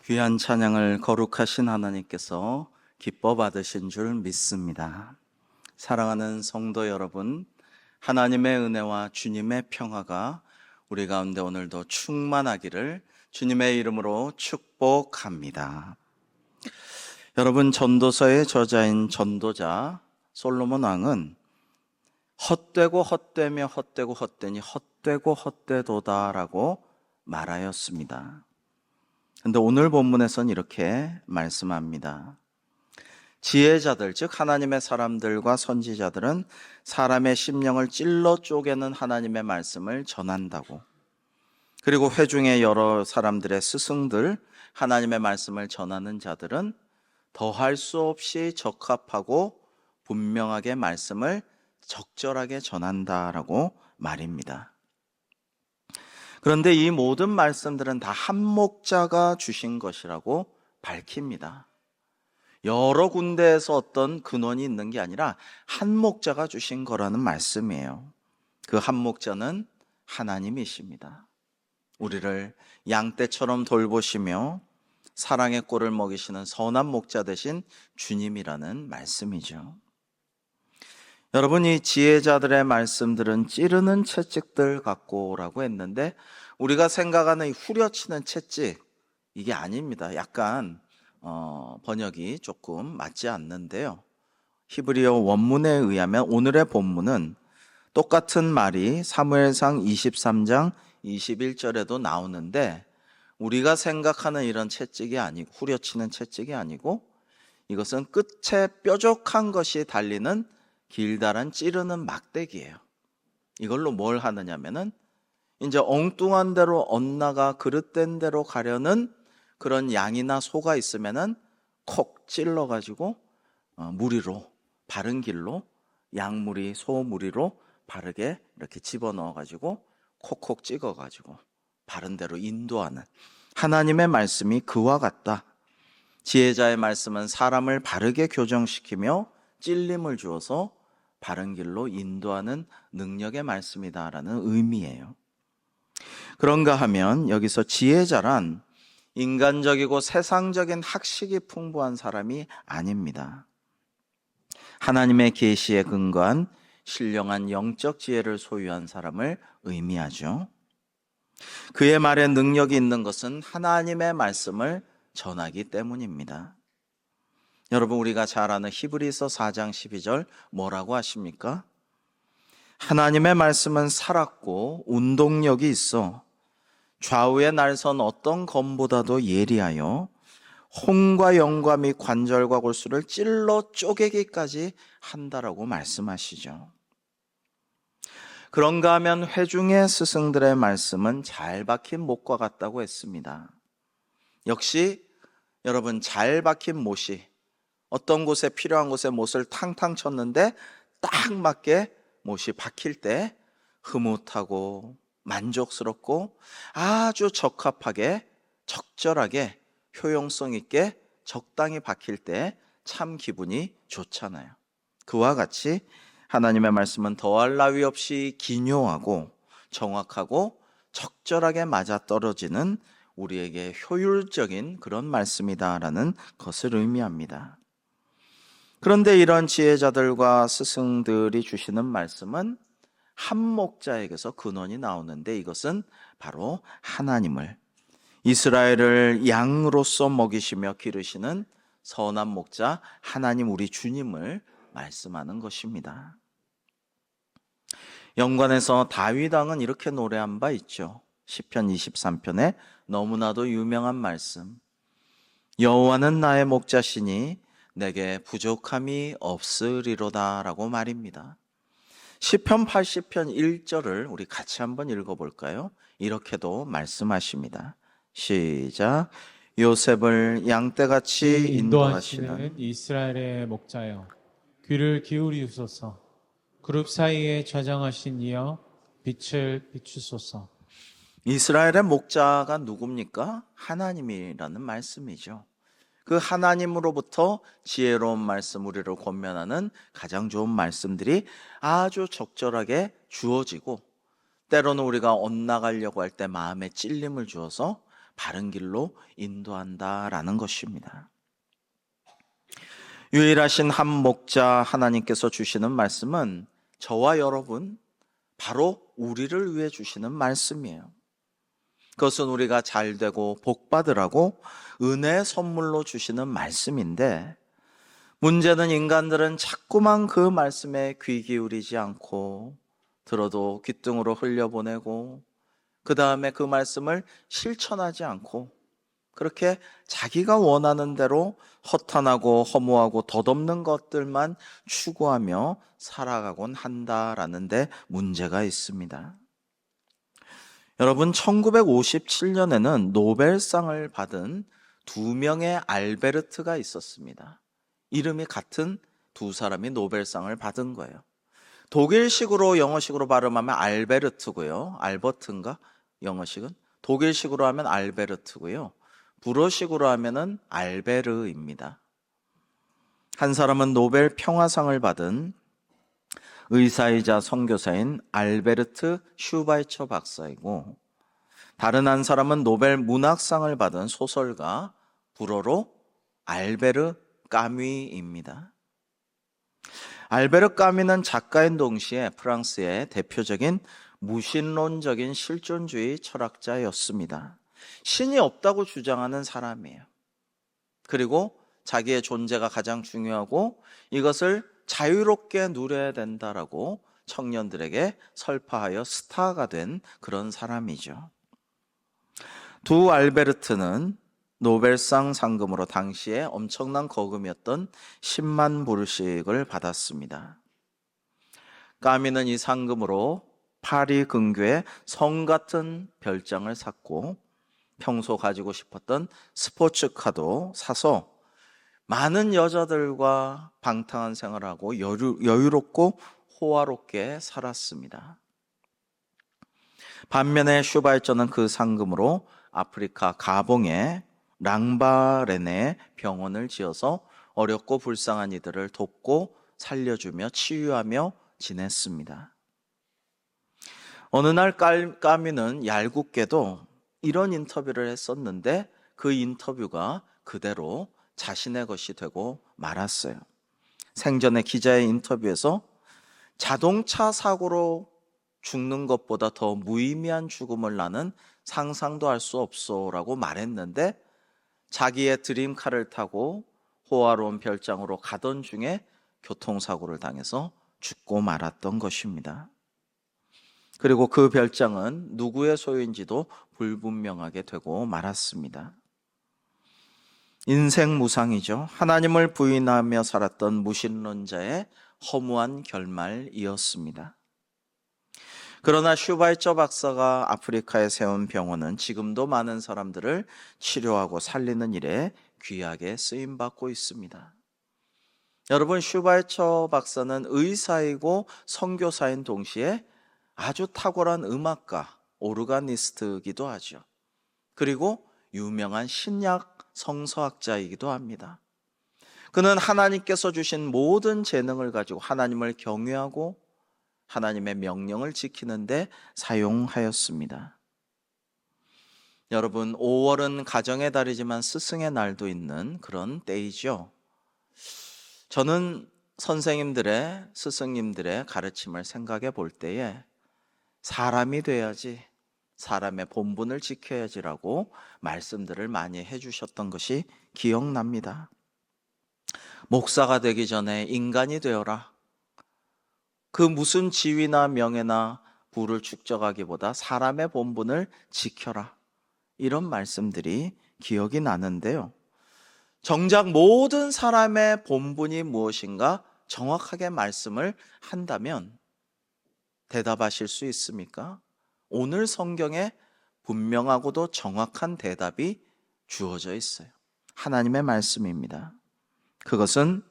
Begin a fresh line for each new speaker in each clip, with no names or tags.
귀한 찬양을 거룩하신 하나님께서 기뻐 받으신 줄 믿습니다. 사랑하는 성도 여러분, 하나님의 은혜와 주님의 평화가 우리 가운데 오늘도 충만하기를 주님의 이름으로 축복합니다. 여러분, 전도서의 저자인 전도자 솔로몬 왕은 헛되고 헛되며 헛되고 헛되니 헛되고 헛되도다라고 말하였습니다. 그런데 오늘 본문에서는 이렇게 말씀합니다. 지혜자들, 즉 하나님의 사람들과 선지자들은 사람의 심령을 찔러 쪼개는 하나님의 말씀을 전한다고, 그리고 회중의 여러 사람들의 스승들, 하나님의 말씀을 전하는 자들은 더할 수 없이 적합하고 분명하게 말씀을 적절하게 전한다라고 말입니다. 그런데 이 모든 말씀들은 다 한 목자가 주신 것이라고 밝힙니다. 여러 군데에서 어떤 근원이 있는 게 아니라 한 목자가 주신 거라는 말씀이에요. 그 한 목자는 하나님이십니다. 우리를 양떼처럼 돌보시며 사랑의 꼴을 먹이시는 선한 목자 되신 주님이라는 말씀이죠. 여러분, 이 지혜자들의 말씀들은 찌르는 채찍들 같고라고 했는데 우리가 생각하는 이 후려치는 채찍, 이게 아닙니다. 약간 번역이 조금 맞지 않는데요. 히브리어 원문에 의하면 오늘의 본문은 똑같은 말이 사무엘상 23장 21절에도 나오는데 우리가 생각하는 이런 채찍이 아니고, 후려치는 채찍이 아니고, 이것은 끝에 뾰족한 것이 달리는 길다란 찌르는 막대기예요. 이걸로 뭘 하느냐면은 이제 엉뚱한 대로 엇나가 그릇된 대로 가려는 그런 양이나 소가 있으면은 콕 찔러가지고 무리로, 바른 길로, 양무리, 소무리로 바르게 이렇게 집어넣어가지고 콕콕 찍어가지고 바른 대로 인도하는 하나님의 말씀이 그와 같다. 지혜자의 말씀은 사람을 바르게 교정시키며 찔림을 주어서 바른 길로 인도하는 능력의 말씀이다라는 의미예요. 그런가 하면 여기서 지혜자란 인간적이고 세상적인 학식이 풍부한 사람이 아닙니다. 하나님의 계시에 근거한 신령한 영적 지혜를 소유한 사람을 의미하죠. 그의 말에 능력이 있는 것은 하나님의 말씀을 전하기 때문입니다. 여러분, 우리가 잘 아는 히브리서 4장 12절 뭐라고 하십니까? 하나님의 말씀은 살았고 운동력이 있어 좌우의 날선 어떤 검보다도 예리하여 혼과 영과 및 관절과 골수를 찔러 쪼개기까지 한다라고 말씀하시죠. 그런가 하면 회중의 스승들의 말씀은 잘 박힌 못과 같다고 했습니다. 역시 여러분, 잘 박힌 못이 어떤 곳에 필요한 곳에 못을 탕탕 쳤는데 딱 맞게 못이 박힐 때 흐뭇하고 만족스럽고 아주 적합하게 적절하게 효용성 있게 적당히 박힐 때 참 기분이 좋잖아요. 그와 같이 하나님의 말씀은 더할 나위 없이 기묘하고 정확하고 적절하게 맞아떨어지는 우리에게 효율적인 그런 말씀이다라는 것을 의미합니다. 그런데 이런 지혜자들과 스승들이 주시는 말씀은 한 목자에게서 근원이 나오는데 이것은 바로 하나님을, 이스라엘을 양으로서 먹이시며 기르시는 선한 목자 하나님 우리 주님을 말씀하는 것입니다. 연관에서 다윗 왕은 이렇게 노래한 바 있죠. 시편 23편에 너무나도 유명한 말씀, 여호와는 나의 목자시니 내게 부족함이 없으리로다 라고 말입니다. 시편 80편 1절을 우리 같이 한번 읽어볼까요? 이렇게도 말씀하십니다. 시작. 요셉을 양떼같이 인도하시는
이스라엘의 목자여, 귀를 기울이소서. 그룹 사이에 좌장하신 이여, 빛을 비추소서.
이스라엘의 목자가 누굽니까? 하나님이라는 말씀이죠. 그 하나님으로부터 지혜로운 말씀, 우리를 권면하는 가장 좋은 말씀들이 아주 적절하게 주어지고, 때로는 우리가 엇나가려고 할 때 마음에 찔림을 주어서 바른 길로 인도한다라는 것입니다. 유일하신 한 목자 하나님께서 주시는 말씀은 저와 여러분, 바로 우리를 위해 주시는 말씀이에요. 그것은 우리가 잘되고 복받으라고 은혜의 선물로 주시는 말씀인데, 문제는 인간들은 자꾸만 그 말씀에 귀 기울이지 않고 들어도 귓등으로 흘려보내고 그 다음에 그 말씀을 실천하지 않고 그렇게 자기가 원하는 대로 허탄하고 허무하고 덧없는 것들만 추구하며 살아가곤 한다라는 데 문제가 있습니다. 여러분, 1957년에는 노벨상을 받은 두 명의 알베르트가 있었습니다. 이름이 같은 두 사람이 노벨상을 받은 거예요. 독일식으로 영어식으로 발음하면 알베르트고요. 알버트인가? 영어식은? 독일식으로 하면 알베르트고요. 불어식으로 하면은 알베르입니다. 한 사람은 노벨 평화상을 받은 의사이자 선교사인 알베르트 슈바이처 박사이고, 다른 한 사람은 노벨 문학상을 받은 소설가, 불어로 알베르 까뮈입니다. 알베르 까뮈는 작가인 동시에 프랑스의 대표적인 무신론적인 실존주의 철학자였습니다. 신이 없다고 주장하는 사람이에요. 그리고 자기의 존재가 가장 중요하고 이것을 자유롭게 누려야 된다라고 청년들에게 설파하여 스타가 된 그런 사람이죠. 두 알베르트는 노벨상 상금으로 당시에 엄청난 거금이었던 10만 부르씩을 받았습니다. 까미는 이 상금으로 파리 근교에 성 같은 별장을 샀고 평소 가지고 싶었던 스포츠카도 사서 많은 여자들과 방탕한 생활하고 여유롭고 호화롭게 살았습니다. 반면에 슈바이처는 그 상금으로 아프리카 가봉에 랑바레네 병원을 지어서 어렵고 불쌍한 이들을 돕고 살려주며 치유하며 지냈습니다. 어느 날 까미는 얄궂게도 이런 인터뷰를 했었는데 그 인터뷰가 그대로 자신의 것이 되고 말았어요. 생전에 기자의 인터뷰에서 자동차 사고로 죽는 것보다 더 무의미한 죽음을 나는 상상도 할 수 없소라고 말했는데, 자기의 드림카를 타고 호화로운 별장으로 가던 중에 교통사고를 당해서 죽고 말았던 것입니다. 그리고 그 별장은 누구의 소유인지도 불분명하게 되고 말았습니다. 인생 무상이죠. 하나님을 부인하며 살았던 무신론자의 허무한 결말이었습니다. 그러나 슈바이처 박사가 아프리카에 세운 병원은 지금도 많은 사람들을 치료하고 살리는 일에 귀하게 쓰임받고 있습니다. 여러분, 슈바이처 박사는 의사이고 선교사인 동시에 아주 탁월한 음악가, 오르가니스트이기도 하죠. 그리고 유명한 신약 성서학자이기도 합니다. 그는 하나님께서 주신 모든 재능을 가지고 하나님을 경외하고 하나님의 명령을 지키는데 사용하였습니다. 여러분, 5월은 가정의 달이지만 스승의 날도 있는 그런 때이죠. 저는 선생님들의, 스승님들의 가르침을 생각해 볼 때에 사람이 돼야지, 사람의 본분을 지켜야지라고 말씀들을 많이 해주셨던 것이 기억납니다. 목사가 되기 전에 인간이 되어라. 그 무슨 지위나 명예나 부를 축적하기보다 사람의 본분을 지켜라. 이런 말씀들이 기억이 나는데요. 정작 모든 사람의 본분이 무엇인가 정확하게 말씀을 한다면 대답하실 수 있습니까? 오늘 성경에 분명하고도 정확한 대답이 주어져 있어요. 하나님의 말씀입니다. 그것은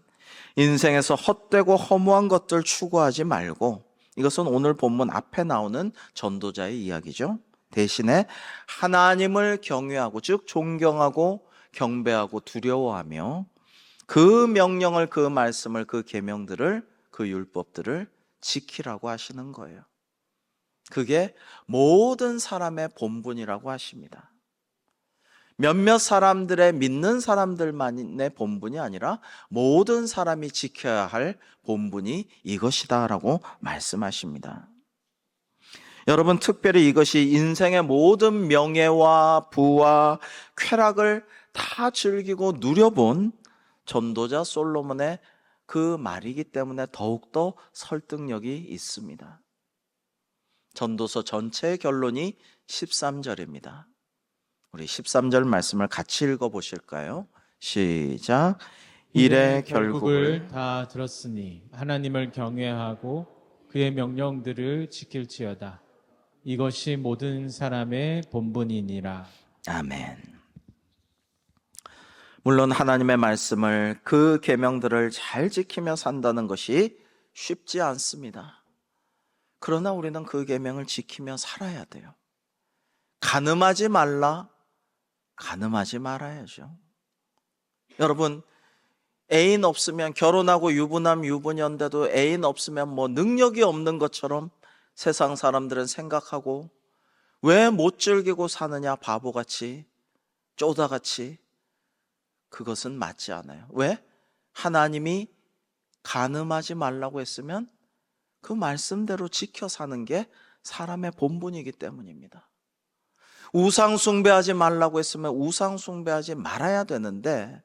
인생에서 헛되고 허무한 것들 추구하지 말고, 이것은 오늘 본문 앞에 나오는 전도자의 이야기죠. 대신에 하나님을 경외하고, 즉 존경하고 경배하고 두려워하며 그 명령을, 그 말씀을, 그 계명들을, 그 율법들을 지키라고 하시는 거예요. 그게 모든 사람의 본분이라고 하십니다. 몇몇 사람들의 믿는 사람들만의 본분이 아니라 모든 사람이 지켜야 할 본분이 이것이다라고 말씀하십니다. 여러분, 특별히 이것이 인생의 모든 명예와 부와 쾌락을 다 즐기고 누려본 전도자 솔로몬의 그 말이기 때문에 더욱더 설득력이 있습니다. 전도서 전체의 결론이 13절입니다. 우리 13절 말씀을 같이 읽어보실까요? 시작. 일의 결국을
다 들었으니 하나님을 경외하고 그의 명령들을 지킬지어다. 이것이 모든 사람의 본분이니라.
아멘. 물론 하나님의 말씀을, 그 계명들을 잘 지키며 산다는 것이 쉽지 않습니다. 그러나 우리는 그 계명을 지키며 살아야 돼요. 간음하지 말라, 간음하지 말아야죠. 여러분, 애인 없으면, 결혼하고 유부남 유부녀인데도 애인 없으면 뭐 능력이 없는 것처럼 세상 사람들은 생각하고, 왜 못 즐기고 사느냐, 바보같이, 쪼다같이. 그것은 맞지 않아요. 왜? 하나님이 간음하지 말라고 했으면 그 말씀대로 지켜 사는 게 사람의 본분이기 때문입니다. 우상 숭배하지 말라고 했으면 우상 숭배하지 말아야 되는데,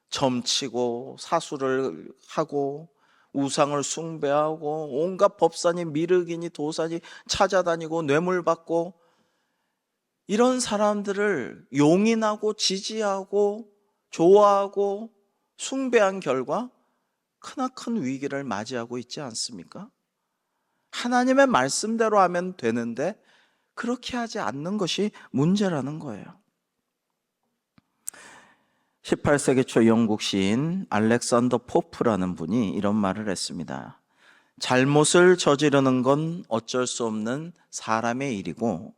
점치고 사수를 하고 우상을 숭배하고 온갖 법산이 미륵이니 도산이 찾아다니고 뇌물 받고, 이런 사람들을 용인하고 지지하고 좋아하고 숭배한 결과 크나큰 위기를 맞이하고 있지 않습니까? 하나님의 말씀대로 하면 되는데 그렇게 하지 않는 것이 문제라는 거예요. 18세기 초 영국 시인 알렉산더 포프라는 분이 이런 말을 했습니다. 잘못을 저지르는 건 어쩔 수 없는 사람의 일이고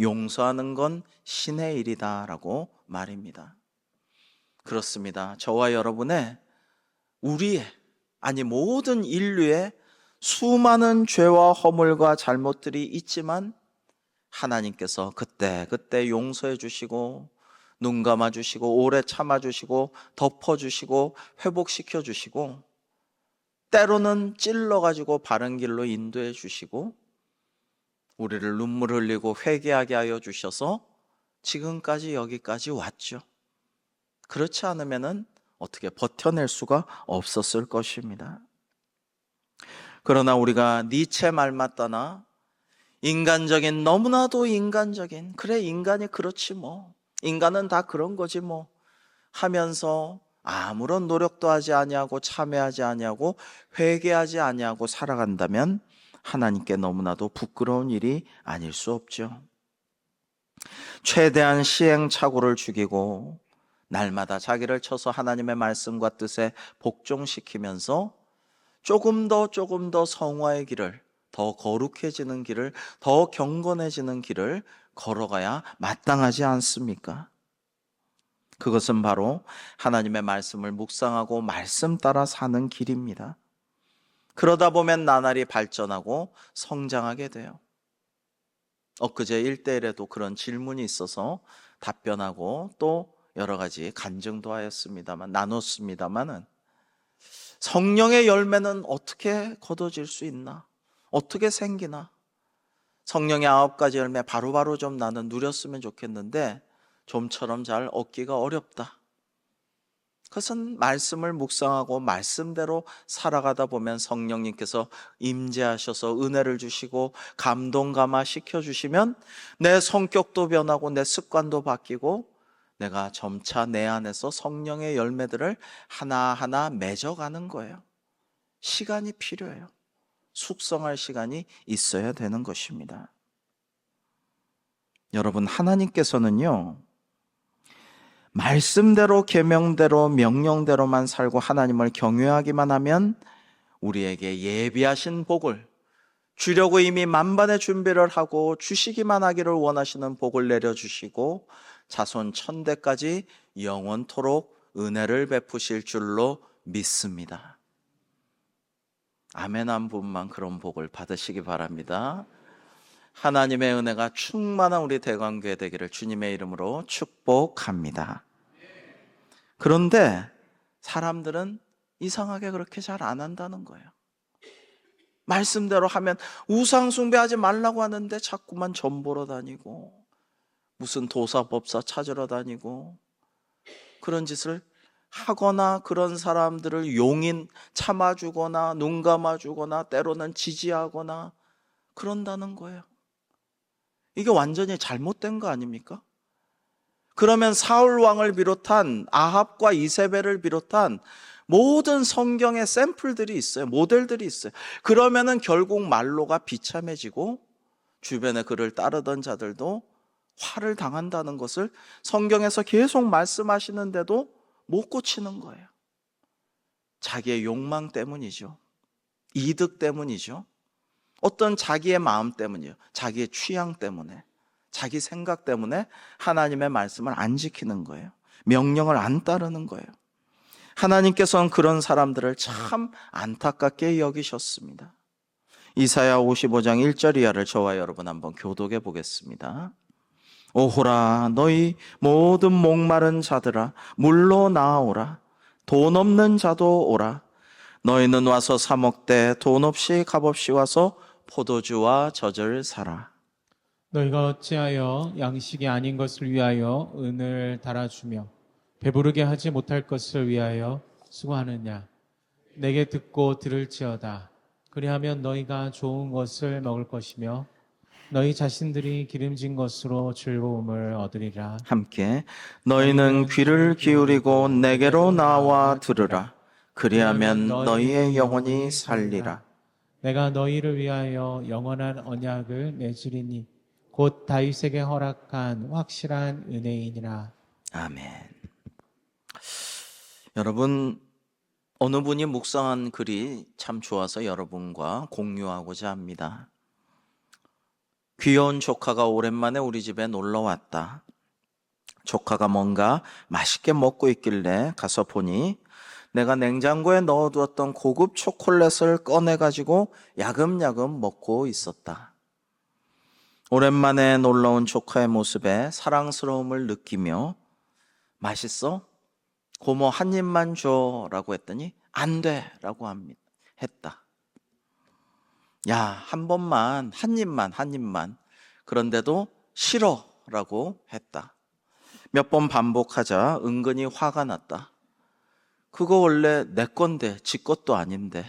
용서하는 건 신의 일이다라고 말입니다. 그렇습니다. 저와 여러분의, 우리의, 아니 모든 인류의 수많은 죄와 허물과 잘못들이 있지만 하나님께서 그때 용서해 주시고 눈 감아 주시고 오래 참아 주시고 덮어 주시고 회복시켜 주시고, 때로는 찔러 가지고 바른 길로 인도해 주시고, 우리를 눈물 흘리고 회개하게 하여 주셔서 지금까지 여기까지 왔죠. 그렇지 않으면은 어떻게 버텨낼 수가 없었을 것입니다. 그러나 우리가 니체 말 맞다나 인간적인, 너무나도 인간적인, 그래 인간이 그렇지 뭐, 인간은 다 그런 거지 뭐 하면서 아무런 노력도 하지 아니하고 참회하지 아니하고 회개하지 아니하고 살아간다면 하나님께 너무나도 부끄러운 일이 아닐 수 없죠. 최대한 시행착오를 죽이고 날마다 자기를 쳐서 하나님의 말씀과 뜻에 복종시키면서 조금 더 성화의 길을, 더 거룩해지는 길을, 더 경건해지는 길을 걸어가야 마땅하지 않습니까? 그것은 바로 하나님의 말씀을 묵상하고 말씀 따라 사는 길입니다. 그러다 보면 나날이 발전하고 성장하게 돼요. 엊그제 1대1에도 그런 질문이 있어서 답변하고 또 여러 가지 간증도 하였습니다만, 나눴습니다만은, 성령의 열매는 어떻게 거둬질 수 있나? 어떻게 생기나? 성령의 9가지 열매 바로바로 좀 나는 누렸으면 좋겠는데 좀처럼 잘 얻기가 어렵다. 그것은 말씀을 묵상하고 말씀대로 살아가다 보면 성령님께서 임재하셔서 은혜를 주시고 감동 감화 시켜주시면 내 성격도 변하고 내 습관도 바뀌고 내가 점차 내 안에서 성령의 열매들을 하나하나 맺어가는 거예요. 시간이 필요해요. 숙성할 시간이 있어야 되는 것입니다. 여러분, 하나님께서는요, 말씀대로 계명대로 명령대로만 살고 하나님을 경외하기만 하면 우리에게 예비하신 복을, 주려고 이미 만반의 준비를 하고 주시기만 하기를 원하시는 복을 내려주시고 자손 천대까지 영원토록 은혜를 베푸실 줄로 믿습니다. 아멘 한 분만 그런 복을 받으시기 바랍니다. 하나님의 은혜가 충만한 우리 대광교회 되기를 주님의 이름으로 축복합니다. 그런데 사람들은 이상하게 그렇게 잘 안 한다는 거예요. 말씀대로 하면 우상 숭배하지 말라고 하는데 자꾸만 점 보러 다니고 무슨 도사법사 찾으러 다니고 그런 짓을 하거나 그런 사람들을 용인 참아주거나 눈 감아주거나 때로는 지지하거나 그런다는 거예요. 이게 완전히 잘못된 거 아닙니까? 그러면 사울 왕을 비롯한 아합과 이세벨을 비롯한 모든 성경의 샘플들이 있어요. 모델들이 있어요. 그러면은 결국 말로가 비참해지고 주변에 그를 따르던 자들도 화를 당한다는 것을 성경에서 계속 말씀하시는데도 못 고치는 거예요. 자기의 욕망 때문이죠. 이득 때문이죠. 어떤 자기의 마음 때문이요. 자기의 취향 때문에, 자기 생각 때문에 하나님의 말씀을 안 지키는 거예요. 명령을 안 따르는 거예요. 하나님께서는 그런 사람들을 참 안타깝게 여기셨습니다. 이사야 55장 1절 이하를 저와 여러분 한번 교독해 보겠습니다. 오호라 너희 모든 목마른 자들아 물로 나아오라. 돈 없는 자도 오라. 너희는 와서 사 먹되 돈 없이 값없이 와서 포도주와 젖을 사라.
너희가 어찌하여 양식이 아닌 것을 위하여 은을 달아주며 배부르게 하지 못할 것을 위하여 수고하느냐. 내게 듣고 들을지어다. 그리하면 너희가 좋은 것을 먹을 것이며 너희 자신들이 기름진 것으로 즐거움을 얻으리라.
함께 너희는 귀를 기울이고 내게로 나와 들으라. 그리하면 너희의 영혼이 살리라.
내가 너희를 위하여 영원한 언약을 맺으리니 곧 다윗에게 허락한 확실한 은혜이니라.
아멘. 여러분, 어느 분이 묵상한 글이 참 좋아서 여러분과 공유하고자 합니다. 귀여운 조카가 오랜만에 우리 집에 놀러 왔다. 조카가 뭔가 맛있게 먹고 있길래 가서 보니 내가 냉장고에 넣어두었던 고급 초콜릿을 꺼내가지고 야금야금 먹고 있었다. 오랜만에 놀러온 조카의 모습에 사랑스러움을 느끼며 맛있어? 고모 한 입만 줘 라고 했더니 안 돼 라고 했다. 야, 한 번만, 한 입만. 그런데도 싫어 라고 했다. 몇 번 반복하자 은근히 화가 났다. 그거 원래 내 건데, 지 것도 아닌데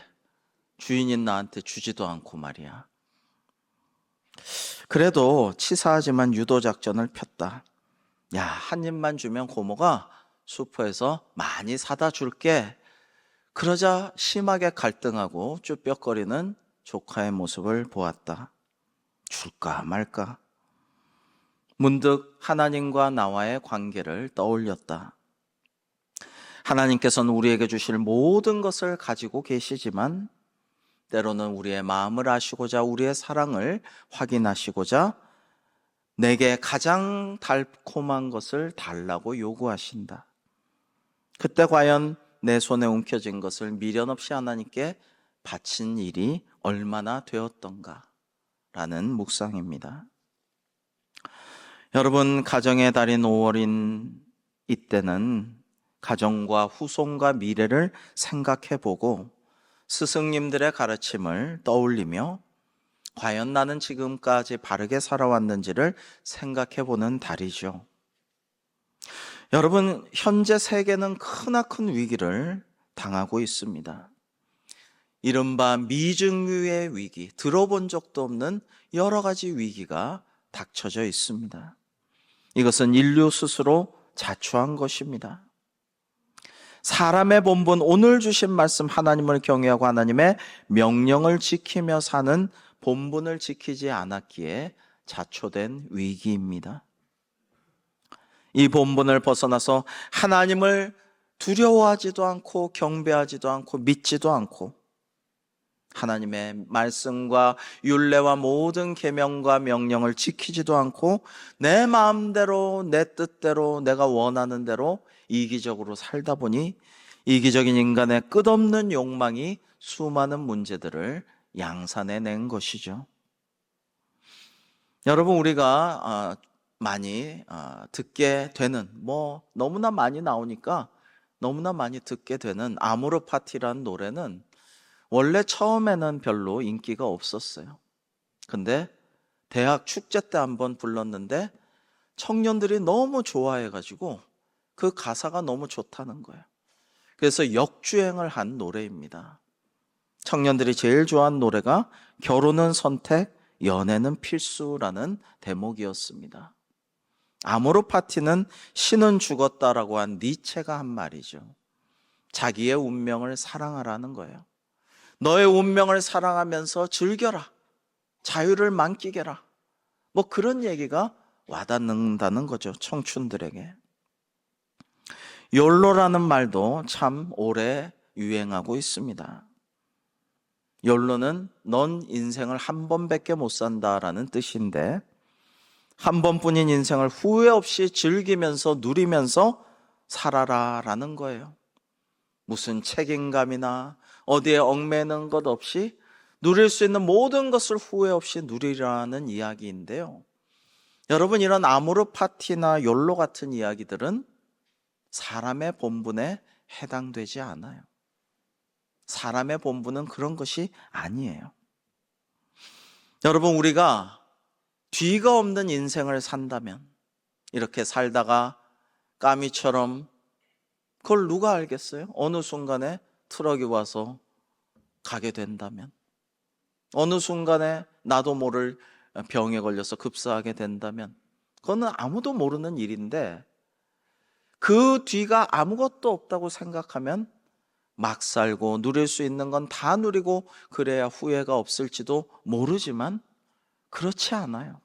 주인인 나한테 주지도 않고 말이야. 그래도 치사하지만 유도작전을 폈다. 야, 한 입만 주면 고모가 슈퍼에서 많이 사다 줄게. 그러자 심하게 갈등하고 쭈뼛거리는 조카의 모습을 보았다. 줄까 말까? 문득 하나님과 나와의 관계를 떠올렸다. 하나님께서는 우리에게 주실 모든 것을 가지고 계시지만 때로는 우리의 마음을 아시고자 우리의 사랑을 확인하시고자 내게 가장 달콤한 것을 달라고 요구하신다. 그때 과연 내 손에 움켜진 것을 미련 없이 하나님께 바친 일이 얼마나 되었던가 라는 묵상입니다. 여러분, 가정의 달인 5월인 이때는 가정과 후손과 미래를 생각해보고 스승님들의 가르침을 떠올리며 과연 나는 지금까지 바르게 살아왔는지를 생각해보는 달이죠. 여러분, 현재 세계는 크나큰 위기를 당하고 있습니다. 이른바 미증유의 위기, 들어본 적도 없는 여러 가지 위기가 닥쳐져 있습니다. 이것은 인류 스스로 자초한 것입니다. 사람의 본분, 오늘 주신 말씀 하나님을 경외하고 하나님의 명령을 지키며 사는 본분을 지키지 않았기에 자초된 위기입니다. 이 본분을 벗어나서 하나님을 두려워하지도 않고 경배하지도 않고 믿지도 않고 하나님의 말씀과 율례와 모든 계명과 명령을 지키지도 않고 내 마음대로 내 뜻대로 내가 원하는 대로 이기적으로 살다 보니 이기적인 인간의 끝없는 욕망이 수많은 문제들을 양산해낸 것이죠. 여러분, 우리가 많이 듣게 되는, 너무나 많이 나오니까 너무나 많이 듣게 되는 아모르 파티라는 노래는 원래 처음에는 별로 인기가 없었어요. 근데 대학 축제 때 한번 불렀는데 청년들이 너무 좋아해가지고 그 가사가 너무 좋다는 거예요. 그래서 역주행을 한 노래입니다. 청년들이 제일 좋아하는 노래가 결혼은 선택, 연애는 필수라는 대목이었습니다. 아모르 파티는 신은 죽었다라고 한 니체가 한 말이죠. 자기의 운명을 사랑하라는 거예요. 너의 운명을 사랑하면서 즐겨라. 자유를 만끽해라. 그런 얘기가 와닿는다는 거죠, 청춘들에게. 욜로라는 말도 참 오래 유행하고 있습니다. 욜로는 넌 인생을 한 번밖에 못 산다라는 뜻인데, 한 번뿐인 인생을 후회 없이 즐기면서 누리면서 살아라라는 거예요. 무슨 책임감이나 어디에 얽매는 것 없이 누릴 수 있는 모든 것을 후회 없이 누리라는 이야기인데요. 여러분, 이런 아모르 파티나 욜로 같은 이야기들은 사람의 본분에 해당되지 않아요. 사람의 본분은 그런 것이 아니에요. 여러분, 우리가 뒤가 없는 인생을 산다면, 이렇게 살다가 까미처럼, 그걸 누가 알겠어요? 어느 순간에 트럭이 와서 가게 된다면, 어느 순간에 나도 모를 병에 걸려서 급사하게 된다면, 그거는 아무도 모르는 일인데, 그 뒤가 아무것도 없다고 생각하면 막 살고 누릴 수 있는 건 다 누리고 그래야 후회가 없을지도 모르지만 그렇지 않아요.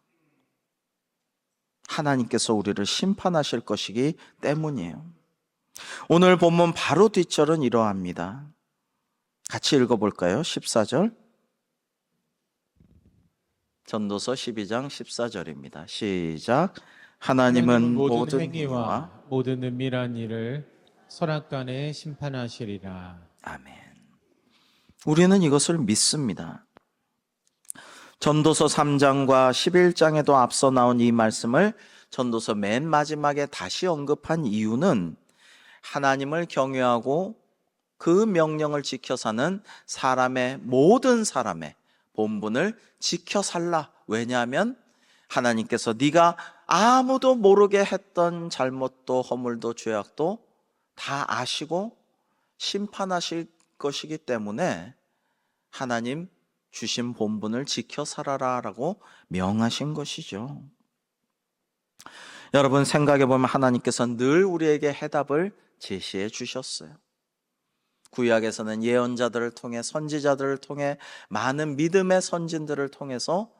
하나님께서 우리를 심판하실 것이기 때문이에요. 오늘 본문 바로 뒷절은 이러합니다. 같이 읽어볼까요? 14절. 전도서 12장 14절입니다. 시작. 하나님은 모든 행위와
모든 은밀한 일을 선악간에 심판하시리라.
아멘. 우리는 이것을 믿습니다. 전도서 3장과 11장에도 앞서 나온 이 말씀을 전도서 맨 마지막에 다시 언급한 이유는 하나님을 경외하고 그 명령을 지켜 사는 모든 사람의 본분을 지켜 살라. 왜냐하면 하나님께서 네가 아무도 모르게 했던 잘못도 허물도 죄악도 다 아시고 심판하실 것이기 때문에 하나님 주신 본분을 지켜 살아라라고 명하신 것이죠. 여러분, 생각해 보면 하나님께서는 늘 우리에게 해답을 제시해 주셨어요. 구약에서는 예언자들을 통해, 선지자들을 통해, 많은 믿음의 선진들을 통해서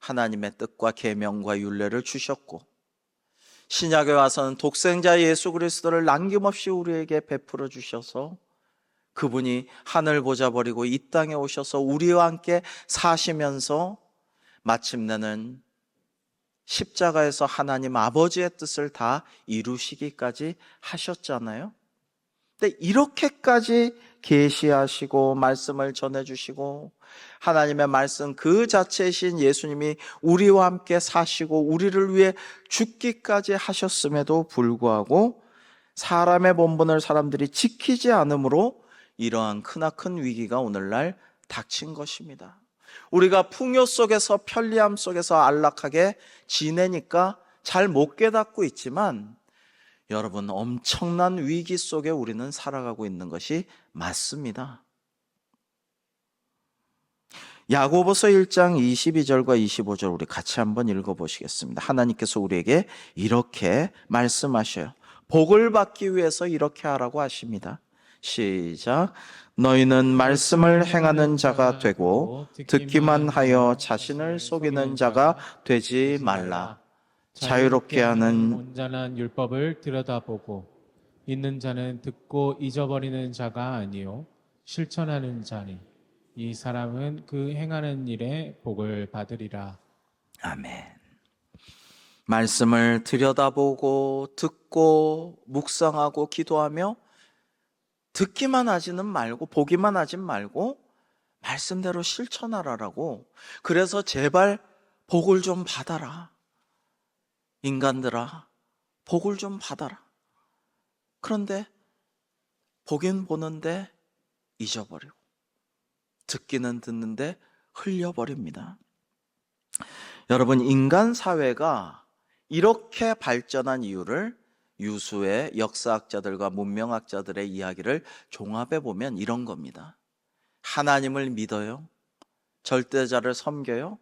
하나님의 뜻과 계명과 율례를 주셨고, 신약에 와서는 독생자 예수 그리스도를 남김없이 우리에게 베풀어 주셔서 그분이 하늘 보좌 버리고 이 땅에 오셔서 우리와 함께 사시면서 마침내는 십자가에서 하나님 아버지의 뜻을 다 이루시기까지 하셨잖아요. 근데 이렇게까지 계시하시고 말씀을 전해주시고 하나님의 말씀 그 자체이신 예수님이 우리와 함께 사시고 우리를 위해 죽기까지 하셨음에도 불구하고 사람의 본분을 사람들이 지키지 않으므로 이러한 크나큰 위기가 오늘날 닥친 것입니다. 우리가 풍요 속에서 편리함 속에서 안락하게 지내니까 잘 못 깨닫고 있지만 여러분, 엄청난 위기 속에 우리는 살아가고 있는 것이 맞습니다. 야고보서 1장 22절과 25절 우리 같이 한번 읽어보시겠습니다. 하나님께서 우리에게 이렇게 말씀하셔요. 복을 받기 위해서 이렇게 하라고 하십니다. 시작. 너희는 말씀을 행하는 자가 되고 듣기만 하여 자신을 속이는 자가 되지 말라. 자유롭게 하는
온전한 율법을 들여다보고 있는 자는 듣고 잊어버리는 자가 아니요 실천하는 자니 이 사람은 그 행하는 일에 복을 받으리라.
아멘. 말씀을 들여다보고 듣고 묵상하고 기도하며 듣기만 하지는 말고 보기만 하지 말고 말씀대로 실천하라라고. 그래서 제발 복을 좀 받아라. 인간들아, 복을 좀 받아라. 그런데 보긴 보는데 잊어버리고, 듣기는 듣는데 흘려버립니다. 여러분, 인간 사회가 이렇게 발전한 이유를 유수의 역사학자들과 문명학자들의 이야기를 종합해 보면 이런 겁니다. 하나님을 믿어요. 절대자를 섬겨요.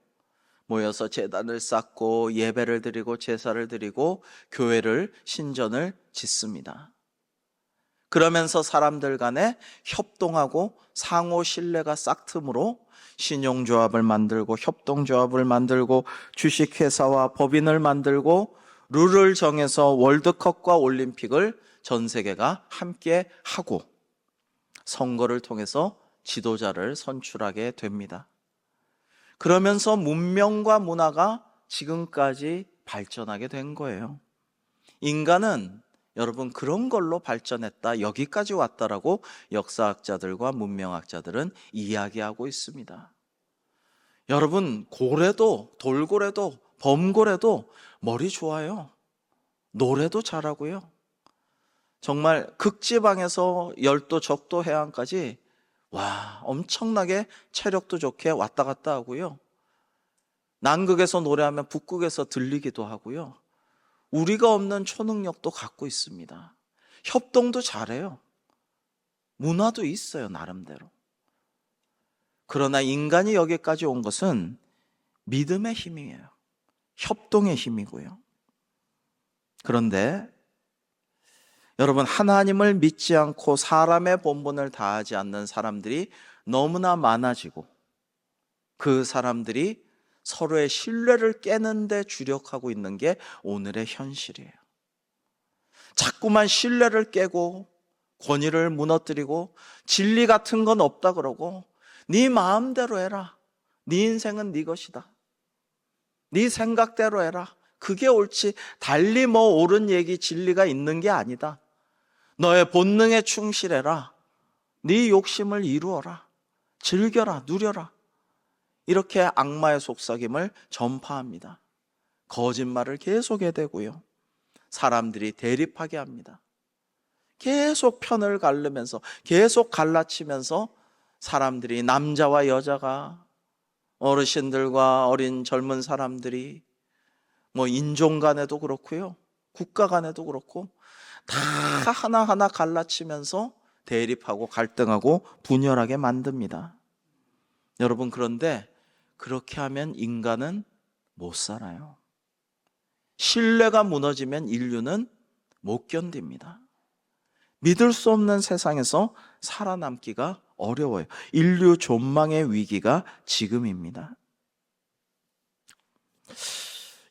모여서 제단을 쌓고 예배를 드리고 제사를 드리고 교회를, 신전을 짓습니다. 그러면서 사람들 간에 협동하고 상호 신뢰가 싹트므로 신용조합을 만들고 협동조합을 만들고 주식회사와 법인을 만들고 룰을 정해서 월드컵과 올림픽을 전 세계가 함께 하고 선거를 통해서 지도자를 선출하게 됩니다. 그러면서 문명과 문화가 지금까지 발전하게 된 거예요. 인간은 여러분 그런 걸로 발전했다, 여기까지 왔다라고 역사학자들과 문명학자들은 이야기하고 있습니다. 여러분, 고래도, 돌고래도, 범고래도 머리 좋아요. 노래도 잘하고요. 정말 극지방에서 열도 적도 해안까지 엄청나게 체력도 좋게 왔다 갔다 하고요. 남극에서 노래하면 북극에서 들리기도 하고요. 우리가 없는 초능력도 갖고 있습니다. 협동도 잘해요. 문화도 있어요, 나름대로. 그러나 인간이 여기까지 온 것은 믿음의 힘이에요. 협동의 힘이고요. 그런데 여러분, 하나님을 믿지 않고 사람의 본분을 다하지 않는 사람들이 너무나 많아지고 그 사람들이 서로의 신뢰를 깨는 데 주력하고 있는 게 오늘의 현실이에요. 자꾸만 신뢰를 깨고 권위를 무너뜨리고 진리 같은 건 없다 그러고 네 마음대로 해라. 네 인생은 네 것이다. 네 생각대로 해라. 그게 옳지. 달리 뭐 옳은 얘기, 진리가 있는 게 아니다. 너의 본능에 충실해라. 네 욕심을 이루어라. 즐겨라. 누려라. 이렇게 악마의 속삭임을 전파합니다. 거짓말을 계속 해대고요. 사람들이 대립하게 합니다. 계속 편을 가르면서 계속 갈라치면서 사람들이, 남자와 여자가, 어르신들과 어린 젊은 사람들이, 인종 간에도 그렇고요, 국가 간에도 그렇고 다 하나하나 갈라치면서 대립하고 갈등하고 분열하게 만듭니다. 여러분, 그런데 그렇게 하면 인간은 못 살아요. 신뢰가 무너지면 인류는 못 견딥니다. 믿을 수 없는 세상에서 살아남기가 어려워요. 인류 존망의 위기가 지금입니다.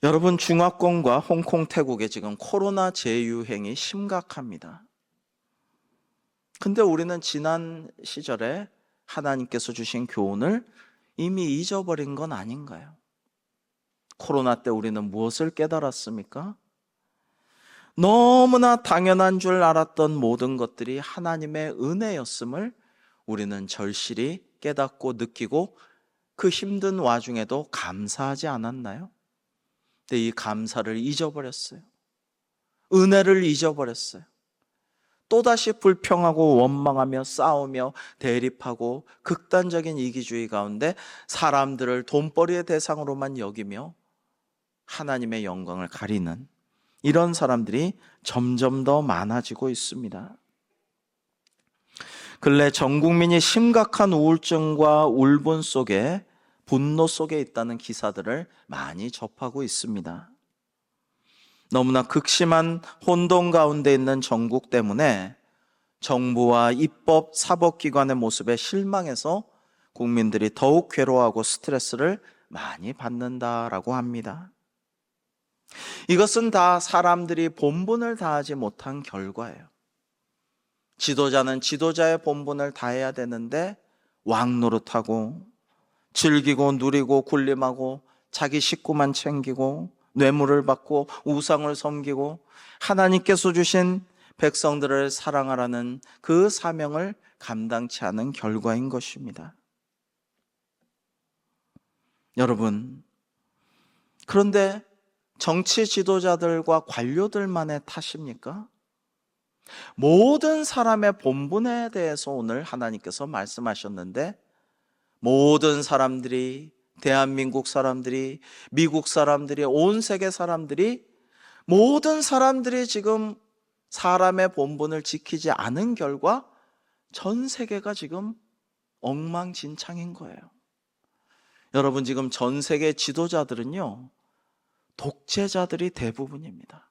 여러분, 중화권과 홍콩, 태국에 지금 코로나 재유행이 심각합니다. 근데 우리는 지난 시절에 하나님께서 주신 교훈을 이미 잊어버린 건 아닌가요? 코로나 때 우리는 무엇을 깨달았습니까? 너무나 당연한 줄 알았던 모든 것들이 하나님의 은혜였음을 우리는 절실히 깨닫고 느끼고 그 힘든 와중에도 감사하지 않았나요? 근데 이 감사를 잊어버렸어요. 은혜를 잊어버렸어요. 또다시 불평하고 원망하며 싸우며 대립하고 극단적인 이기주의 가운데 사람들을 돈벌이의 대상으로만 여기며 하나님의 영광을 가리는 이런 사람들이 점점 더 많아지고 있습니다. 근래 전 국민이 심각한 우울증과 울분 속에, 분노 속에 있다는 기사들을 많이 접하고 있습니다. 너무나 극심한 혼돈 가운데 있는 정국 때문에 정부와 입법, 사법기관의 모습에 실망해서 국민들이 더욱 괴로워하고 스트레스를 많이 받는다라고 합니다. 이것은 다 사람들이 본분을 다하지 못한 결과예요. 지도자는 지도자의 본분을 다해야 되는데 왕 노릇하고 즐기고 누리고 군림하고 자기 식구만 챙기고 뇌물을 받고 우상을 섬기고 하나님께서 주신 백성들을 사랑하라는 그 사명을 감당치 않은 결과인 것입니다. 여러분, 그런데 정치 지도자들과 관료들만의 탓입니까? 모든 사람의 본분에 대해서 오늘 하나님께서 말씀하셨는데, 모든 사람들이, 대한민국 사람들이, 미국 사람들이, 온 세계 사람들이, 모든 사람들이 지금 사람의 본분을 지키지 않은 결과 전 세계가 지금 엉망진창인 거예요. 여러분, 지금 전 세계 지도자들은요, 독재자들이 대부분입니다.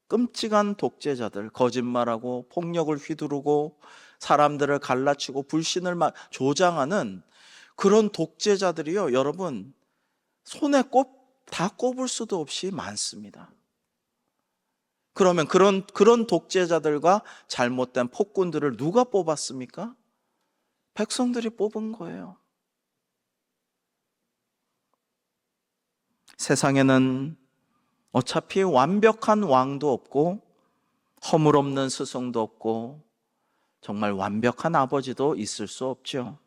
끔찍한 독재자들, 거짓말하고 폭력을 휘두르고 사람들을 갈라치고 불신을 조장하는 그런 독재자들이요, 여러분, 손에 다 꼽을 수도 없이 많습니다. 그러면 그런 독재자들과 잘못된 폭군들을 누가 뽑았습니까? 백성들이 뽑은 거예요. 세상에는 어차피 완벽한 왕도 없고 허물없는 스승도 없고 정말 완벽한 아버지도 있을 수 없죠.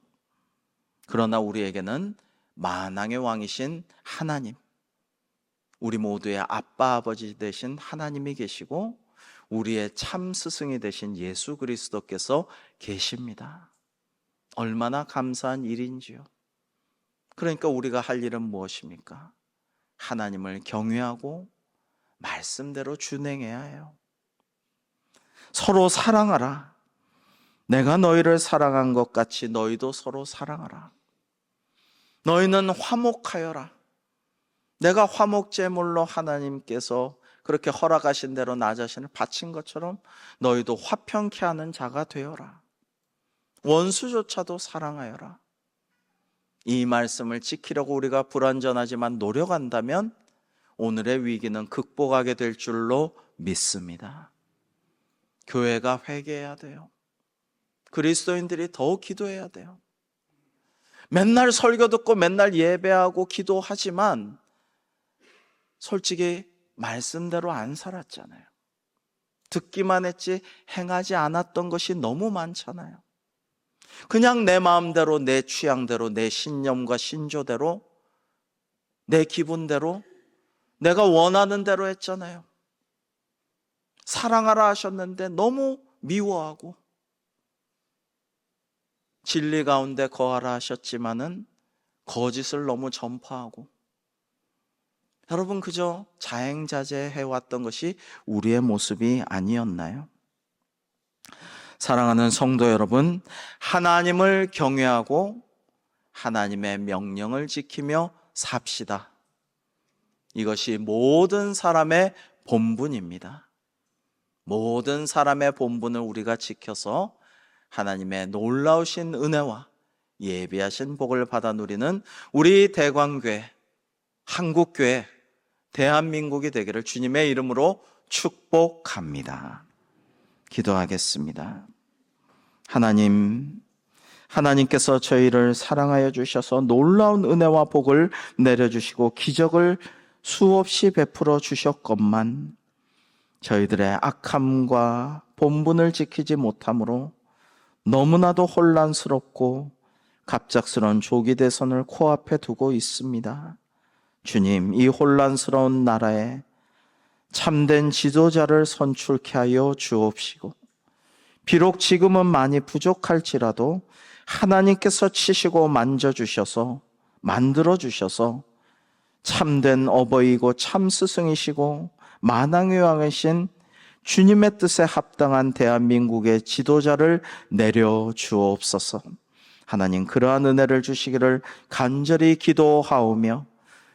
그러나 우리에게는 만왕의 왕이신 하나님, 우리 모두의 아빠 아버지 되신 하나님이 계시고 우리의 참 스승이 되신 예수 그리스도께서 계십니다. 얼마나 감사한 일인지요. 그러니까 우리가 할 일은 무엇입니까? 하나님을 경외하고 말씀대로 준행해야 해요. 서로 사랑하라. 내가 너희를 사랑한 것 같이 너희도 서로 사랑하라. 너희는 화목하여라. 내가 화목제물로 하나님께서 그렇게 허락하신 대로 나 자신을 바친 것처럼 너희도 화평케 하는 자가 되어라. 원수조차도 사랑하여라. 이 말씀을 지키려고 우리가 불완전하지만 노력한다면 오늘의 위기는 극복하게 될 줄로 믿습니다. 교회가 회개해야 돼요. 그리스도인들이 더 기도해야 돼요. 맨날 설교 듣고 맨날 예배하고 기도하지만 솔직히 말씀대로 안 살았잖아요. 듣기만 했지 행하지 않았던 것이 너무 많잖아요. 그냥 내 마음대로, 내 취향대로, 내 신념과 신조대로, 내 기분대로, 내가 원하는 대로 했잖아요. 사랑하라 하셨는데 너무 미워하고, 진리 가운데 거하라 하셨지만은 거짓을 너무 전파하고, 여러분 그저 자행자제해왔던 것이 우리의 모습이 아니었나요? 사랑하는 성도 여러분, 하나님을 경외하고 하나님의 명령을 지키며 삽시다. 이것이 모든 사람의 본분입니다. 모든 사람의 본분을 우리가 지켜서 하나님의 놀라우신 은혜와 예비하신 복을 받아 누리는 우리 대광교회, 한국교회, 대한민국이 되기를 주님의 이름으로 축복합니다. 기도하겠습니다. 하나님께서 저희를 사랑하여 주셔서 놀라운 은혜와 복을 내려주시고 기적을 수없이 베풀어 주셨건만 저희들의 악함과 본분을 지키지 못함으로 너무나도 혼란스럽고 갑작스러운 조기 대선을 코앞에 두고 있습니다. 주님, 이 혼란스러운 나라에 참된 지도자를 선출케 하여 주옵시고, 비록 지금은 많이 부족할지라도 하나님께서 치시고 만져주셔서 만들어주셔서 참된 어버이고 참 스승이시고 만왕의 왕이신 주님의 뜻에 합당한 대한민국의 지도자를 내려주옵소서. 하나님, 그러한 은혜를 주시기를 간절히 기도하오며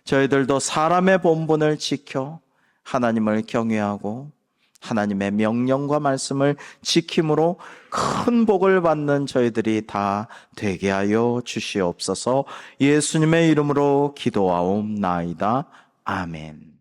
저희들도 사람의 본분을 지켜 하나님을 경외하고 하나님의 명령과 말씀을 지킴으로 큰 복을 받는 저희들이 다 되게 하여 주시옵소서. 예수님의 이름으로 기도하옵나이다. 아멘.